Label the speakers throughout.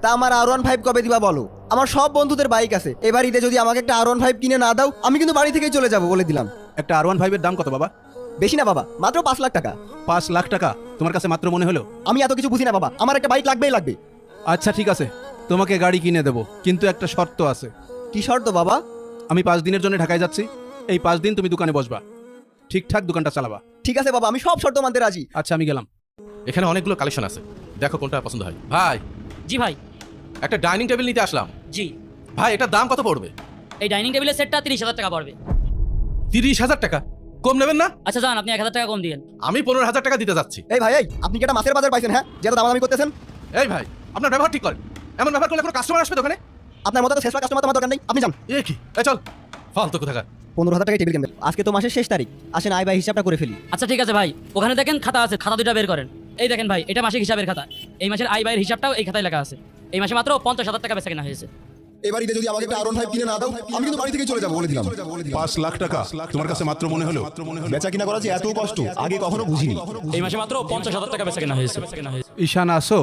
Speaker 1: তা আমার R15 কবে দিবা বলো? আমার সব বন্ধুদের বাইক আছে, এবার ঈদে যদি আমাকে একটা R15 কিনে না দাও আমি কিন্তু বাড়ি থেকেই চলে যাবো বলে দিলাম।
Speaker 2: একটা R15 এর দাম কত বাবা?
Speaker 1: বেশি না বাবা, মাত্র 5 লাখ টাকা।
Speaker 2: 5 লাখ টাকা তোমার কাছে মাত্র মনে হলো?
Speaker 1: আমি এত কিছু বুঝি না বাবা, আমার একটা বাইক লাগবেই লাগবে।
Speaker 2: আচ্ছা ঠিক আছে, তোমাকে গাড়ি কিনে দেবো, কিন্তু একটা শর্ত আছে।
Speaker 1: কি শর্ত বাবা?
Speaker 2: আমি 5 দিনের জন্য ঢাকায় যাচ্ছি, এই 5 দিন তুমি দোকানে বসবা, ঠিকঠাক দোকানটা চালাবা।
Speaker 1: ঠিক আছে বাবা, আমি সব শর্ত মানতে রাজি।
Speaker 2: আচ্ছা আমি গেলাম।
Speaker 3: এখানে অনেকগুলো কালেকশন আছে, দেখো কোনটা পছন্দ হয়। ভাই
Speaker 4: জি ভাই।
Speaker 3: একটা ডাইনিং টেবিল নিতে আসলাম।
Speaker 4: জি,
Speaker 3: ভাই এটার দাম কত পড়বে?
Speaker 4: এই ডাইনিং টেবিলের সেটটা 30,000 টাকা পড়বে।
Speaker 3: 30,000 টাকা? কম নেবেন না?
Speaker 4: আচ্ছা যান, আপনি 1,000 টাকা কম দিয়েন।
Speaker 3: আমি 15,000 টাকা দিতে যাচ্ছি।
Speaker 1: এই ভাই, আপনি কি একটা মাছের বাজার পাইছেন? হ্যাঁ, যেটা দামাদামি করতেছেন।
Speaker 3: এই ভাই, আপনার ব্যবহার ঠিক করেন, এমন ব্যবহার করলে কোনো কাস্টমার আসবে দোকানে?
Speaker 1: আপনার মতো শেষ কাস্টমার তোমার দরকার নেই, আপনি যান।
Speaker 3: এ কি, এই চল, ফালতু কোথাকার।
Speaker 1: 15,000 টাকায় টেবিল কিনবেন। আজকে তো মাসের শেষ তারিখ, আসেন আয় ভাই হিসাবটা করে ফেলি।
Speaker 4: আচ্ছা ঠিক আছে ভাই, ওখানে দেখেন খাতা আছে, খাতা দুটো বের করেন। এই দেখেন ভাই, এটা মাসিক হিসাবের খাতা। এই মাসের আয় ব্যয়ের হিসাবটাও এই খাতায় লেখা আছে। এই মাসে মাত্র 50,000 টাকা বেচা কেনা হয়েছে।
Speaker 1: এবার ঈদে যদি আমাকে একটা R15 কিনে না দাও আমি কিন্তু বাড়ি থেকেই চলে যাবো বলে দিলাম।
Speaker 5: 5 লাখ টাকা তোমার কাছে মাত্র মনে হলো?
Speaker 1: বেচা কিনা করা যে এত কষ্ট আগে কখনো বুঝিনি।
Speaker 4: এই মাসে মাত্র 50,000 টাকা বেচা কেনা হয়েছে।
Speaker 2: ঈশান আসো।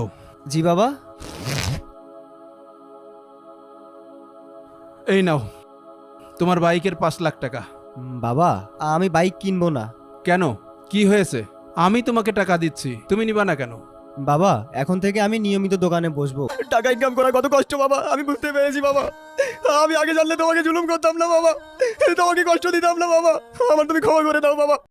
Speaker 1: জি বাবা।
Speaker 2: এই নাও তোমার বাইকের 5 লাখ টাকা।
Speaker 1: বাবা, আমি বাইক কিনবো না।
Speaker 2: কেন, কি হয়েছে? আমি তোমাকে টাকা দিচ্ছি, তুমি নিবা না কেন?
Speaker 1: বাবা, এখন থেকে আমি নিয়মিত দোকানে বসবো। টাকা ইনকাম করা কত কষ্ট বাবা, আমি বুঝতে পেরেছি বাবা। আমি আগে জানলে তোমাকে জুলুম করতাম না বাবা, তোমাকে কষ্ট দিতাম না বাবা। আমার তুমি ক্ষমা করে দাও বাবা।